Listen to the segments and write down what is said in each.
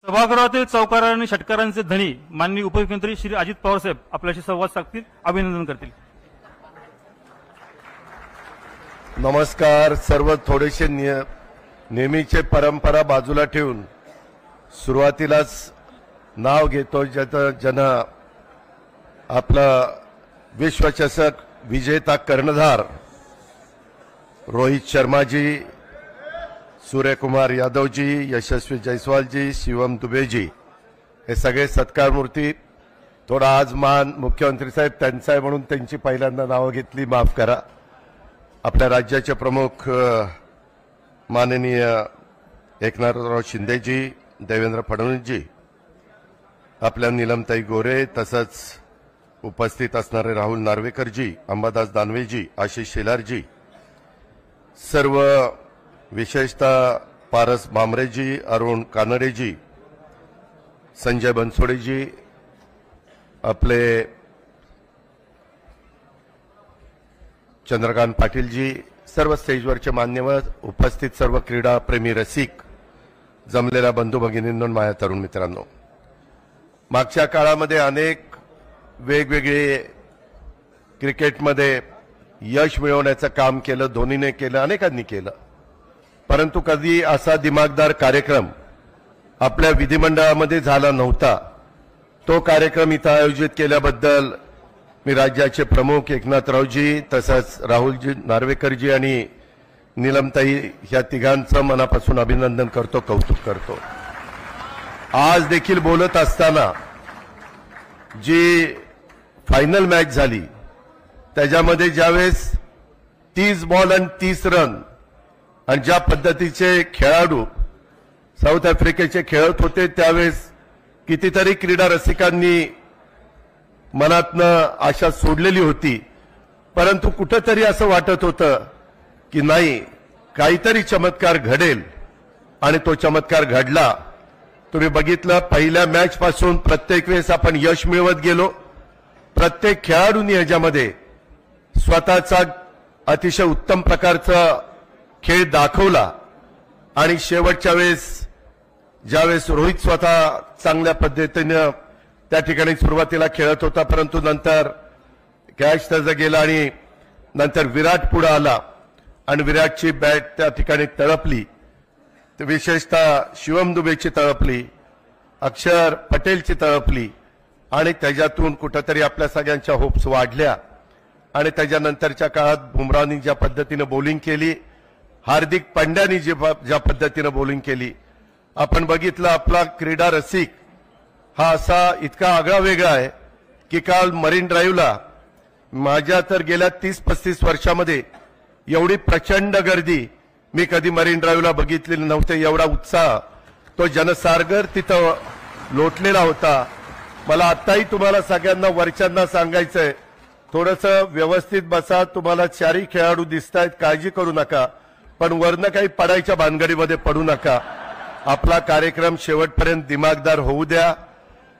सभागृहातील चौकार आणि षटकारांचे धनी माननीय उपमुख्यमंत्री श्री अजित पवार साहेब आपल्याशी संवाद साधतील, अभिनंदन करतील. नमस्कार. सर्व थोडेसे नेहमीचे परंपरा बाजूला ठेवून सुरुवातीलाच नाव घेतो ज्यानं आपला विश्वचषक विजेता कर्णधार रोहित शर्माजी, सूर्यकुमार यादवजी, यशस्वी जयस्वालजी, शिवम दुबेजी हे सगळे सत्कारमूर्ती. थोडा आज मान मुख्यमंत्री साहेब त्यांचा आहे म्हणून त्यांची पहिल्यांदा नावं घेतली, माफ करा. आपल्या राज्याचे प्रमुख माननीय एकनाथराव शिंदेजी, देवेंद्र फडणवीसजी, आपल्या नीलमताई गोरे, तसंच उपस्थित असणारे राहुल नार्वेकरजी, अंबादास दानवेजी, आशिष शेलारजी, सर्व विशेषतः पारस भामरेजी, अरुण कानडेजी, संजय बनसोडेजी, आपले चंद्रकांत पाटीलजी, सर्व स्टेजवरचे मान्यवर, उपस्थित सर्व क्रीडा प्रेमी रसिक, जमलेल्या बंधू भगिनींनो, माझ्या तरुण मित्रांनो, मागच्या काळामध्ये अनेक वेगवेगळे क्रिकेटमध्ये यश मिळवण्याचं काम केलं, धोनीने केलं, अनेकांनी केलं. परंतु कधी असा दिमागदार कार्यक्रम आपल्या विधिमंडळामध्ये झाला नव्हता. तो कार्यक्रम इथं आयोजित केल्याबद्दल मी राज्याचे प्रमुख एकनाथरावजी, तसंच राहुलजी नार्वेकरजी आणि नीलमताई ह्या तिघांचं मनापासून अभिनंदन करतो, कौतुक करतो. आज देखील बोलत असताना जी फायनल मॅच झाली त्याच्यामध्ये ज्यावेळेस 30 बॉल आणि 30 रन आणि ज्या पद्धतीचे खेळाडू साऊथ आफ्रिकेचे खेळत होते त्यावेळेस कितीतरी क्रीडा रसिकांनी मनातनं आशा सोडलेली होती. परंतु कुठंतरी असं वाटत होतं की नाही, काहीतरी चमत्कार घडेल आणि तो चमत्कार घडला. तुम्ही बघितलं, पहिल्या मॅच पासून प्रत्येक वेळेस आपण यश मिळवत गेलो. प्रत्येक खेळाडूंनी याच्यामध्ये स्वतःचा अतिशय उत्तम प्रकारचा खेळ दाखवला आणि शेवटच्या वेळेस ज्यावेळेस रोहित स्वतः चांगल्या पद्धतीनं त्या ठिकाणी सुरुवातीला खेळत होता, परंतु नंतर कॅच त्याचा गेला आणि नंतर विराट पुढे आला आणि विराटची बॅट त्या ठिकाणी तळपली. विशेषतः शिवम दुबेची तळपली, अक्षर पटेलची तळपली आणि त्याच्यातून कुठंतरी आपल्या सगळ्यांच्या होप्स वाढल्या. आणि त्याच्यानंतरच्या काळात बुमराहनी ज्या पद्धतीनं बॉलिंग केली, हार्दिक पांड्यानी ज्या पद्धतीनं बॉलिंग केली, आपण बघितलं. आपला क्रीडा रसिक हा असा इतका आगळा वेगळा आहे की काल मरीन ड्राईव्हला माझ्या तर गेल्या 30-35 वर्षामध्ये एवढी प्रचंड गर्दी मी कधी मरीन ड्राईव्हला बघितलेली नव्हते. एवढा उत्साह, तो जनसागर तिथं लोटलेला होता. मला आताही तुम्हाला सगळ्यांना वरच्यांना सांगायचंय, थोडंसं व्यवस्थित बसा. तुम्हाला चारही खेळाडू दिसतायत, काळजी करू नका, पण वरनं काही पडायच्या भानगडीमध्ये पडू नका. आपला कार्यक्रम शेवटपर्यंत दिमागदार होऊ द्या.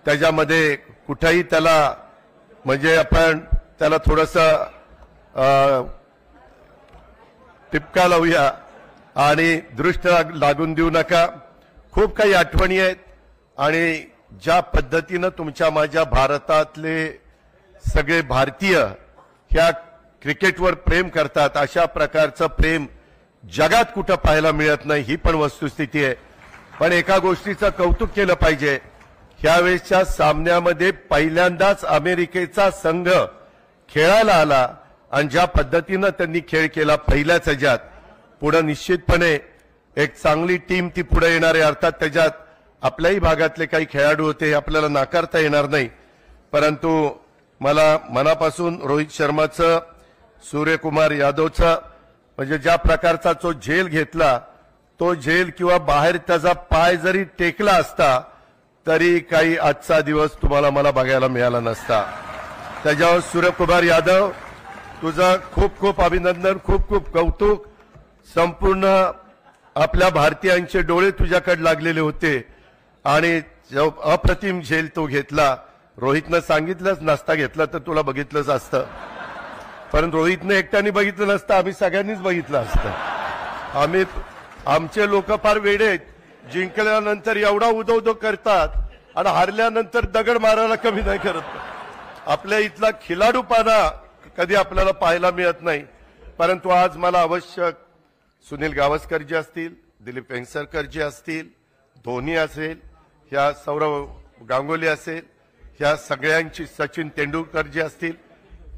त्याच्यामध्ये कुठेही त्याला म्हणजे आपण त्याला थोडंसं टिपका लावूया आणि दृष्ट लागून देऊ नका. खूप काही आठवणी आहेत आणि ज्या पद्धतीनं तुमच्या माझ्या भारतातले सगळे भारतीय ह्या क्रिकेटवर प्रेम करतात, अशा प्रकारचं प्रेम जगात कुठं पाहायला मिळत नाही, ही पण वस्तुस्थिती आहे. पण एका गोष्टीचं कौतुक केलं पाहिजे, ह्यावेळेसच्या सामन्यामध्ये पहिल्यांदाच अमेरिकेचा संघ खेळायला आला आणि ज्या पद्धतीनं त्यांनी खेळ केला पहिल्याच ह्याच्यात, पुढे निश्चितपणे एक चांगली टीम ती पुढे येणार आहे. अर्थात त्याच्यात आपल्याही भागातले काही खेळाडू होते, हे आपल्याला नाकारता येणार नाही. परंतु मला मनापासून रोहित शर्माचं, सूर्यकुमार यादवचं, म्हणजे ज्या प्रकारचा तो झेल घेतला, तो झेल किंवा बाहेर त्याचा पाय जरी टेकला असता तरी काही आजचा दिवस तुम्हाला मला बघायला मिळाला नसता. त्याच्यावर सूर्यकुमार यादव, तुझं खूप खूप अभिनंदन, खूप खूप कौतुक. संपूर्ण आपल्या भारतीयांचे डोळे तुझ्याकडे लागलेले होते आणि अप्रतिम झेल तो घेतला. रोहितनं सांगितलंच नसता घेतला तर तुला बघितलंच असतं, पण रोहितने एकट्याने बघितलं नसतं, आम्ही सगळ्यांनीच बघितलं असतं. आमचे लोक फार वेडे आहेत जिंकल्यानंतर एवढा उदो करतात आणि हारल्यानंतर दगड मारायला कमी नाही करत. आपल्या इथला खिलाडूपणा कधी आपल्याला पाहायला मिळत नाही. परंतु आज मला आवश्यक सुनील गावस्कर जी असतील, दिलीप वेंगसरकर जी असतील, धोनी असेल, ह्या सौरव गांगुली असेल, ह्या सगळ्यांची, सचिन तेंडुलकर जी असतील,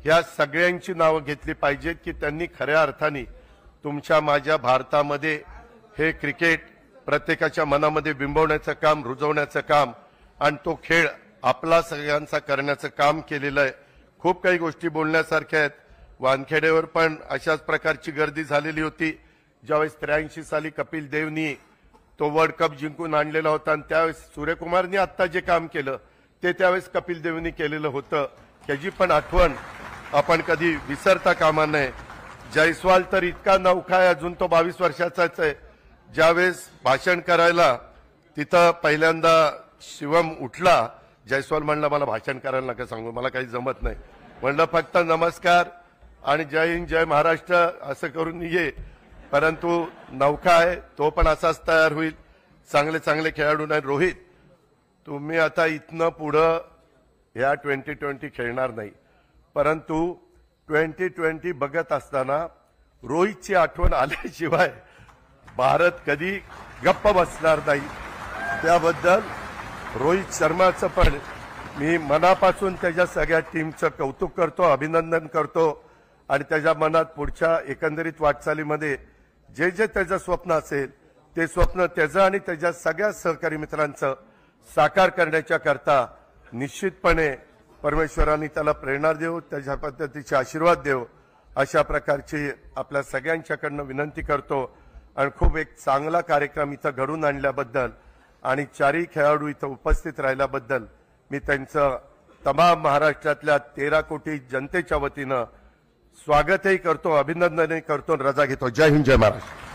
ह्या सगळ्यांची नावं घेतली पाहिजेत की त्यांनी खऱ्या अर्थाने तुमच्या माझ्या भारतामध्ये हे क्रिकेट प्रत्येकाच्या मनामध्ये बिंबवण्याचं काम, रुजवण्याचं काम आणि तो खेळ आपला सगळ्यांचा करण्याचं काम केलेलं आहे. खूप काही गोष्टी बोलण्यासारख्या आहेत. वानखेडेवर पण अशाच प्रकारची गर्दी झालेली होती. ज्यावेळेस 83 साली कपिल देवनी तो वर्ल्ड कप जिंकून आणलेला होता आणि त्यावेळेस सूर्यकुमारनी आत्ता जे काम केलं ते त्यावेळेस कपिल देवनी केलेलं होतं. त्याची पण आठवण आपण कधी विसरता कामा नये. जयस्वाल तर इतका नवखा आहे, अजून तो 22 वर्षाचाच आहे. ज्यावेळेस भाषण करायला तिथं पहिल्यांदा शिवम उठला, जयस्वाल म्हणला मला भाषण करायला नका सांगू, मला काही जमत नाही. म्हणलं फक्त नमस्कार आणि जय हिंद जय महाराष्ट्र असं करून ये. परंतु नौका आहे, तो पण असाच तयार होईल. चांगले चांगले खेळाडू नाही. रोहित, तुम्ही आता इथनं पुढं या 2020 खेळणार नाही, परंतु 2020 बघत असताना रोहितची आठवण आल्याशिवाय भारत कधी गप्प बसणार नाही. त्याबद्दल रोहित शर्माचं पण मी मनापासून त्याच्या सगळ्या टीमचं कौतुक करतो, अभिनंदन करतो आणि त्याच्या मनात पुढच्या एकंदरीत वाटचालीमध्ये जे जे त्याचं स्वप्न असेल ते स्वप्न त्याचं आणि त्याच्या सगळ्या सहकारी मित्रांचं साकार करण्याच्या करता निश्चितपणे परमेश्वरांनी त्याला प्रेरणा देव, त्याच्या पद्धतीचे आशीर्वाद देव, अशा प्रकारची आपल्या सगळ्यांच्याकडनं विनंती करतो. आणि खूप एक चांगला कार्यक्रम इथं घडून आणल्याबद्दल आणि चारही खेळाडू इथं उपस्थित राहिल्याबद्दल मी त्यांचं तमाम महाराष्ट्रातल्या 13 कोटी जनतेच्या वतीनं स्वागतही करतो, अभिनंदनही करतो, रजा घेतो. जय हिंद जय महाराष्ट्र.